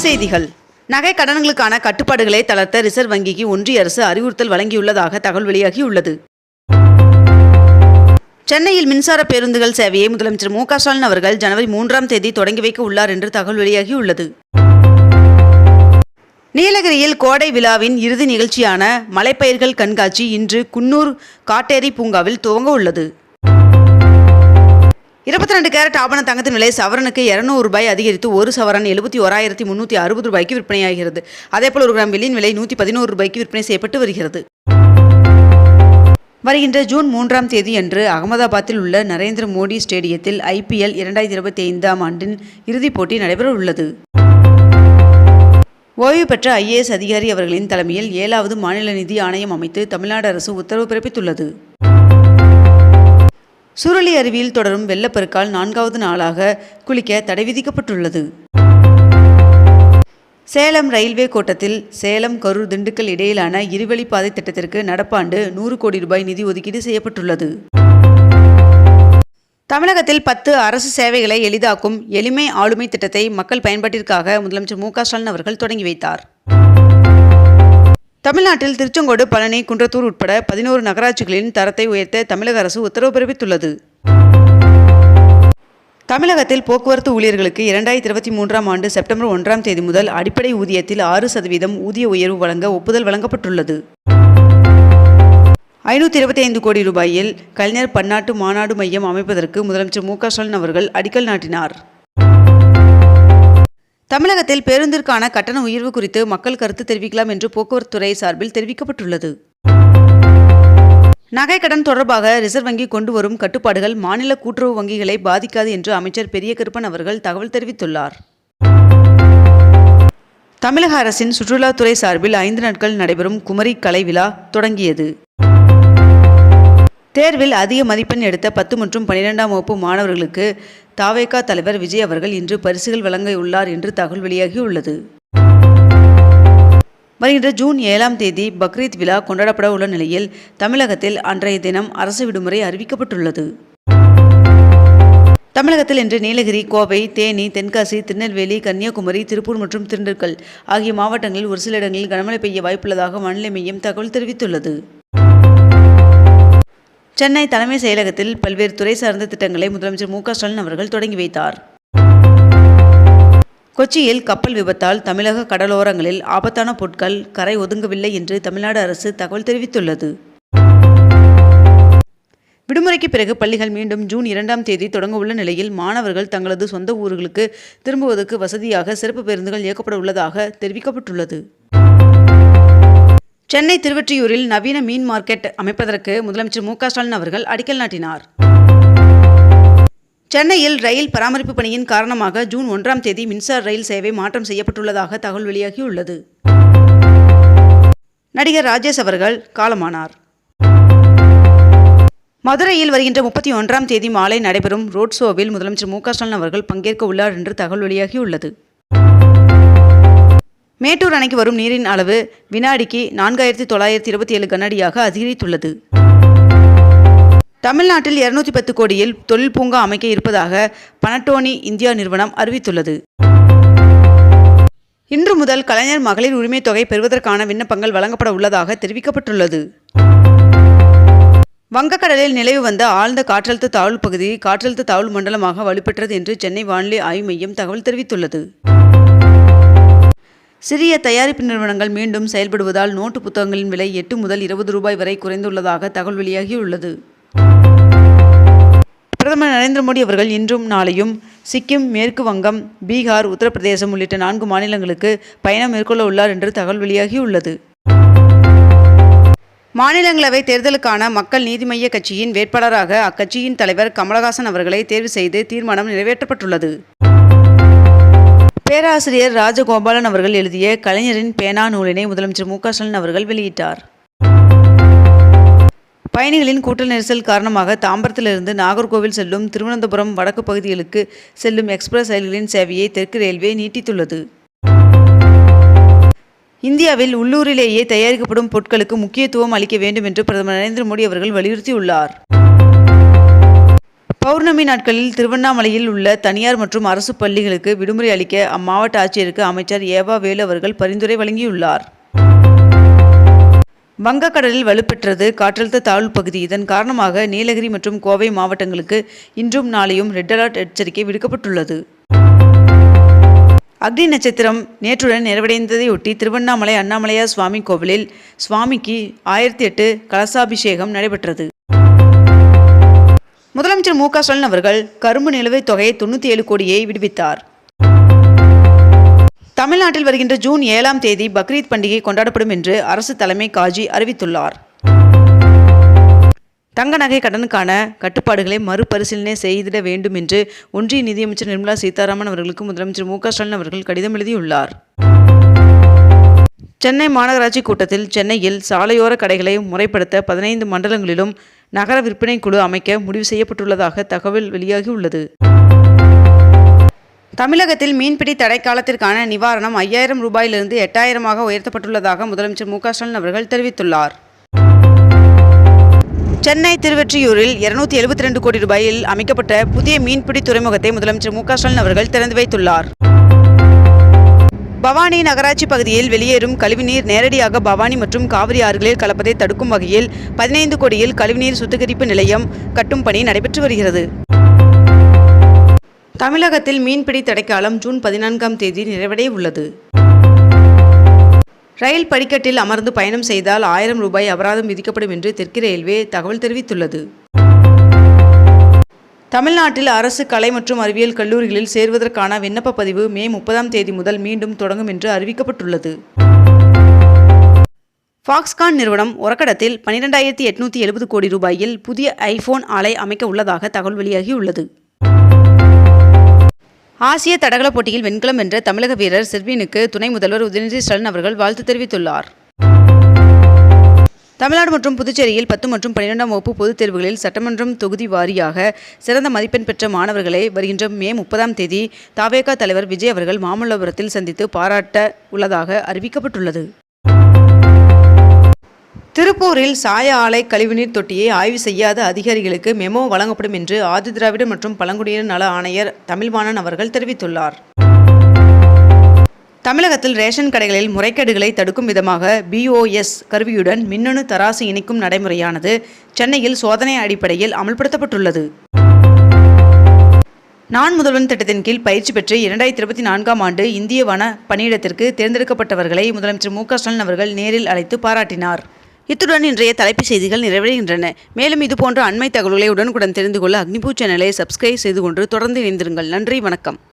செய்திகள். நகை கடன்களுக்கான கட்டுப்பாடுகளை தளர்த்த ரிசர்வ் வங்கிக்கு ஒன்றிய அரசு அறிவுறுத்தல் வழங்கியுள்ளதாக தகவல் வெளியாகியுள்ளது. சென்னையில் மின்சார பேருந்துகள் சேவையை முதலமைச்சர் மு க ஸ்டாலின் அவர்கள் ஜனவரி 3ஆம் தேதி தொடங்கி வைக்க உள்ளார் என்று தகவல் வெளியாகியுள்ளது. நீலகிரியில் கோடை விழாவின் இறுதி நிகழ்ச்சியான மலைப்பயிர்கள் கண்காட்சி இன்று குன்னூர் காட்டேரி பூங்காவில் துவங்க உள்ளது. 22 கேரட் ஆபண தங்கத்தின் விலை சவரனுக்கு ₹200 அதிகரித்து ஒரு சவரன் ₹71,360 விற்பனையாகிறது. அதேபோல் 1 கிராம் வெள்ளியின் விலை ₹111 விற்பனை செய்யப்பட்டு வருகிறது. வருகின்ற ஜூன் 3ஆம் தேதி அன்று அகமதாபாத்தில் உள்ள நரேந்திர மோடி ஸ்டேடியத்தில் IPL 2025ஆம் ஆண்டின் இறுதிப் போட்டி நடைபெற உள்ளது. ஓய்வு பெற்ற IAS அதிகாரி அவர்களின் தலைமையில் 7வது மாநில நிதி ஆணையம் அமைத்து தமிழ்நாடு அரசு உத்தரவு பிறப்பித்துள்ளது. சுருளி அருவியில் தொடரும் வெள்ளப்பெருக்கால் 4வது நாளாக குளிக்க தடை விதிக்கப்பட்டுள்ளது. சேலம் ரயில்வே கோட்டத்தில் சேலம் கரூர் திண்டுக்கல் இடையிலான இருவழிப்பாதை திட்டத்திற்கு நடப்பாண்டு ₹100 கோடி நிதி ஒதுக்கீடு செய்யப்பட்டுள்ளது. தமிழகத்தில் 10 அரசு சேவைகளை எளிதாக்கும் எளிமை ஆளுமை திட்டத்தை மக்கள் பயன்பாட்டிற்காக முதலமைச்சர் மு க ஸ்டாலின் அவர்கள் தொடங்கி வைத்தார். தமிழ்நாட்டில் திருச்செங்கோடு, பழனி, குன்றத்தூர் உட்பட 11 நகராட்சிகளின் தரத்தை உயர்த்த தமிழக அரசு உத்தரவு பிறப்பித்துள்ளது. தமிழகத்தில் போக்குவரத்து ஊழியர்களுக்கு 2023ஆம் ஆண்டு செப்டம்பர் 1ஆம் தேதி முதல் அடிப்படை ஊதியத்தில் 6% ஊதிய உயர்வு வழங்க ஒப்புதல் வழங்கப்பட்டுள்ளது. ₹525 கோடி கலைஞர் பன்னாட்டு மாநாடு மையம் அமைப்பதற்கு முதலமைச்சர் மு க ஸ்டாலின் அவர்கள் அடிக்கல் நாட்டினார். தமிழகத்தில் பேருந்திற்கான கட்டண உயர்வு குறித்து மக்கள் கருத்து தெரிவிக்கலாம் என்று போக்குவரத்து துறை சார்பில் தெரிவிக்கப்பட்டுள்ளது. நகை கடன் தொடர்பாக ரிசர்வ் வங்கி கொண்டு வரும் கட்டுப்பாடுகள் மாநில கூட்டுறவு வங்கிகளை பாதிக்காது என்று அமைச்சர் பெரிய கருப்பன் அவர்கள் தகவல் தெரிவித்துள்ளார். தமிழக அரசின் சுற்றுலாத்துறை சார்பில் 5 நாட்கள் நடைபெறும் குமரி கலை விழா தொடங்கியது. தேர்வில் அதிக மதிப்பெண் எடுத்த 10 மற்றும் 12ஆம் வகுப்பு மாணவர்களுக்கு தவேகா தலைவர் விஜய் அவர்கள் இன்று பரிசுகள் வழங்க உள்ளார் என்று தகவல் வெளியாகியுள்ளது. வருகின்ற ஜூன் 7ஆம் தேதி பக்ரீத் விழா கொண்டாடப்பட உள்ள நிலையில் தமிழகத்தில் அன்றைய தினம் அரசு விடுமுறை அறிவிக்கப்பட்டுள்ளது. தமிழகத்தில் இன்று நீலகிரி, கோவை, தேனி, தென்காசி, திருநெல்வேலி, கன்னியாகுமரி, திருப்பூர் மற்றும் திண்டுக்கல் ஆகிய மாவட்டங்களில் ஒரு சில இடங்களில் கனமழை பெய்ய வாய்ப்புள்ளதாக வானிலை மையம் தகவல் தெரிவித்துள்ளது. சென்னை தலைமை செயலகத்தில் பல்வேறு துறை சார்ந்த திட்டங்களை முதலமைச்சர் மு க ஸ்டாலின் அவர்கள் தொடங்கி வைத்தார். கொச்சியில் கப்பல் விபத்தால் தமிழக கடலோரங்களில் ஆபத்தான பொருட்கள் கரை ஒதுங்கவில்லை என்று தமிழ்நாடு அரசு தகவல் தெரிவித்துள்ளது. விடுமுறைக்கு பிறகு பள்ளிகள் மீண்டும் ஜூன் 2ஆம் தேதி தொடங்க உள்ள நிலையில் மாணவர்கள் தங்களது சொந்த ஊர்களுக்கு திரும்புவதற்கு வசதியாக சிறப்பு பேருந்துகள் இயக்கப்பட உள்ளதாக தெரிவிக்கப்பட்டுள்ளது. சென்னை திருவொற்றியூரில் நவீன மீன் மார்க்கெட் அமைப்பதற்கு முதலமைச்சர் மு க ஸ்டாலின் அவர்கள் அடிக்கல் நாட்டினார். சென்னையில் ரயில் பராமரிப்பு பணியின் காரணமாக ஜூன் 1ஆம் தேதி மின்சார ரயில் சேவை மாற்றம் செய்யப்பட்டுள்ளதாக தகவல் வெளியாகியுள்ளது. நடிகர் ராஜேஷ் அவர்கள் காலமானார். மதுரையில் வருகின்ற 31ஆம் தேதி மாலை நடைபெறும் ரோட் ஷோவில் முதலமைச்சர் மு க ஸ்டாலின் அவர்கள் பங்கேற்க உள்ளார் என்று தகவல் வெளியாகியுள்ளது. மேட்டூர் அணைக்கு வரும் நீரின் அளவு வினாடிக்கு 4927 கனஅடியாக அதிகரித்துள்ளது. தமிழ்நாட்டில் 210 கோடியில் தொழில் பூங்கா அமைக்க இருப்பதாக பனட்டோனி இந்தியா நிறுவனம் அறிவித்துள்ளது. இன்று முதல் கலைஞர் மகளிர் உரிமை தொகை பெறுவதற்கான விண்ணப்பங்கள் வழங்கப்பட உள்ளதாக தெரிவிக்கப்பட்டுள்ளது. வங்கக்கடலில் நிலவி வந்த ஆழ்ந்த காற்றழுத்த தாழ்வு பகுதி காற்றழுத்த தாழ்வு மண்டலமாக வலுப்பெற்றது என்று சென்னை வானிலை ஆய்வு மையம் தகவல் தெரிவித்துள்ளது. சிறிய தயாரிப்பு நிறுவனங்கள் மீண்டும் செயல்படுவதால் நோட்டு புத்தகங்களின் விலை $8 முதல் $20 வரை குறைந்துள்ளதாக தகவல் வெளியாகியுள்ளது. பிரதமர் நரேந்திர மோடி அவர்கள் இன்றும் நாளையும் சிக்கிம், மேற்கு வங்கம், பீகார், உத்தரப்பிரதேசம் உள்ளிட்ட 4 மாநிலங்களுக்கு பயணம் மேற்கொள்ள உள்ளார் என்று தகவல் வெளியாகியுள்ளது. மாநிலங்களவை தேர்தலுக்கான மக்கள் நீதி மய்ய கட்சியின் வேட்பாளராக அக்கட்சியின் தலைவர் கமலஹாசன் அவர்களை தேர்வு செய்து தீர்மானம் நிறைவேற்றப்பட்டுள்ளது. பேராசிரியர் ராஜகோபாலன் அவர்கள் எழுதிய கலைஞரின் பேனா நூலினை முதலமைச்சர் மு க ஸ்டாலின் அவர்கள் வெளியிட்டார். பயணிகளின் கூட்ட நெரிசல் காரணமாக தாம்பரத்திலிருந்து நாகர்கோவில் செல்லும் திருவனந்தபுரம் வடக்கு பகுதிகளுக்கு செல்லும் எக்ஸ்பிரஸ் ரயில்களின் சேவையை தெற்கு ரயில்வே நீட்டித்துள்ளது. இந்தியாவில் உள்ளூரிலேயே தயாரிக்கப்படும் பொருட்களுக்கு முக்கியத்துவம் அளிக்க வேண்டும் என்று பிரதமர் நரேந்திர மோடி அவர்கள் வலியுறுத்தியுள்ளார். பௌர்ணமி நாட்களில் திருவண்ணாமலையில் உள்ள தனியார் மற்றும் அரசு பள்ளிகளுக்கு விடுமுறை அளிக்க அம்மாவட்ட ஆட்சியருக்கு அமைச்சர் ஏவா வேலு அவர்கள் பரிந்துரை வழங்கியுள்ளார். வங்கக்கடலில் வலுப்பெற்றது காற்றழுத்த தாழ்வு பகுதி. இதன் காரணமாக நீலகிரி மற்றும் கோவை மாவட்டங்களுக்கு இன்றும் நாளையும் ரெட் அலர்ட் எச்சரிக்கை விடுக்கப்பட்டுள்ளது. அக்னி நட்சத்திரம் நேற்றுடன் நிறைவடைந்ததையொட்டி திருவண்ணாமலை அண்ணாமலையார் சுவாமி கோவிலில் சுவாமிக்கு 1008 கலசாபிஷேகம் நடைபெற்றது. முதலமைச்சர் மு.க. ஸ்டாலின் அவர்கள் கரும்பு நிலுவைத் தொகை 97 கோடியை விடுவித்தார். தமிழ்நாட்டில் வருகின்ற ஜூன் 7ஆம் தேதி பக்ரீத் பண்டிகை கொண்டாடப்படும் என்று அரசு தலைமை காஜி அறிவித்துள்ளார். தங்க நகை கடனுக்கான கட்டுப்பாடுகளை மறுபரிசீலனை செய்திட வேண்டும் என்று ஒன்றிய நிதியமைச்சர் நிர்மலா சீதாராமன் அவர்களுக்கு முதலமைச்சர் மு.க. ஸ்டாலின் அவர்கள் கடிதம் எழுதியுள்ளார். சென்னை மாநகராட்சி கூட்டத்தில் சென்னையில் சாலையோர கடைகளை முறைப்படுத்த 15 மண்டலங்களிலும் நகர விற்பனை குழு அமைக்க முடிவு செய்யப்பட்டுள்ளதாக தகவல் வெளியாகியுள்ளது. தமிழகத்தில் மீன்பிடி தடை காலத்திற்கான நிவாரணம் 5000 ரூபாயிலிருந்து 8000ஆக உயர்த்தப்பட்டுள்ளதாக முதலமைச்சர் மு.க. ஸ்டாலின் அவர்கள் தெரிவித்துள்ளார். சென்னை திருவெற்றியூரில் 272 கோடி ரூபாயில் அமைக்கப்பட்ட புதிய மீன்பிடி துறைமுகத்தை முதலமைச்சர் மு.க. ஸ்டாலின் அவர்கள் திறந்து வைத்துள்ளார். பவானி நகராட்சி பகுதியில் வெளியேறும் கழிவுநீர் நேரடியாக பவானி மற்றும் காவிரி ஆறுகளில் கலப்பதை தடுக்கும் வகையில் 15 கோடியில் கழிவுநீர் சுத்திகரிப்பு நிலையம் கட்டும் பணி நடைபெற்று வருகிறது. தமிழகத்தில் மீன்பிடி தடைக்காலம் ஜூன் 14ஆம் தேதி நிறைவடைய உள்ளது. ரயில் படிக்கட்டில் அமர்ந்து பயணம் செய்தால் 1000 ரூபாய் அபராதம் விதிக்கப்படும் என்று தெற்கு ரயில்வே தகவல் தெரிவித்துள்ளது. தமிழ்நாட்டில் அரசு கலை மற்றும் அறிவியல் கல்லூரிகளில் சேர்வதற்கான விண்ணப்ப பதிவு மே 30ஆம் தேதி முதல் மீண்டும் தொடங்கும் என்று அறிவிக்கப்பட்டுள்ளது. ஃபாக்ஸ்கான் நிறுவனம் ஒரக்கடத்தில் 12,870 கோடி ரூபாயில் புதிய ஐபோன் ஆலை அமைக்க உள்ளதாக தகவல் வெளியாகியுள்ளது. ஆசிய தடகள போட்டியில் வெண்கலம் வென்ற தமிழக வீரர் செர்வினுக்கு துணை முதல்வர் உதயநிதி ஸ்டாலின் அவர்கள் வாழ்த்து தெரிவித்துள்ளார். தமிழ்நாடு மற்றும் புதுச்சேரியில் 10 மற்றும் 12ஆம் வகுப்பு பொதுத் தேர்வுகளில் சட்டமன்றம் தொகுதி வாரியாக சிறந்த மதிப்பெண் பெற்ற மாணவர்களை வருகின்ற மே 30ஆம் தேதி தவேகா தலைவர் விஜய் அவர்கள் மாமல்லபுரத்தில் சந்தித்து பாராட்ட உள்ளதாக அறிவிக்கப்பட்டுள்ளது. திருப்பூரில் சாய ஆலை கழிவுநீர் தொட்டியை ஆய்வு செய்யாத அதிகாரிகளுக்கு மெமோ வழங்கப்படும் என்று ஆதிதிராவிடர் மற்றும் பழங்குடியினர் நல ஆணையர் தமிழ்வாணன் அவர்கள் தெரிவித்துள்ளார். தமிழகத்தில் ரேஷன் கடைகளில் முறைகேடுகளை தடுக்கும் விதமாக BOS கருவியுடன் மின்னணு தராசு இணைக்கும் நடைமுறையானது சென்னையில் சோதனை அடிப்படையில் அமல்படுத்தப்பட்டுள்ளது. நான் முதல்வன் திட்டத்தின் கீழ் பயிற்சி பெற்று 2024ஆம் ஆண்டு இந்திய வன பணியிடத்திற்கு தேர்ந்தெடுக்கப்பட்டவர்களை முதலமைச்சர் மு.க. ஸ்டாலின் அவர்கள் நேரில் அழைத்து பாராட்டினார். இத்துடன் இன்றைய தலைப்புச் செய்திகள் நிறைவடைகின்றன. மேலும் இதுபோன்ற அண்மை தகவல்களை உடனுக்குடன் தெரிந்து கொள்ள அக்னிபூ சேனலை சப்ஸ்கிரைப் செய்து கொண்டு தொடர்ந்து இணைந்திருங்கள். நன்றி, வணக்கம்.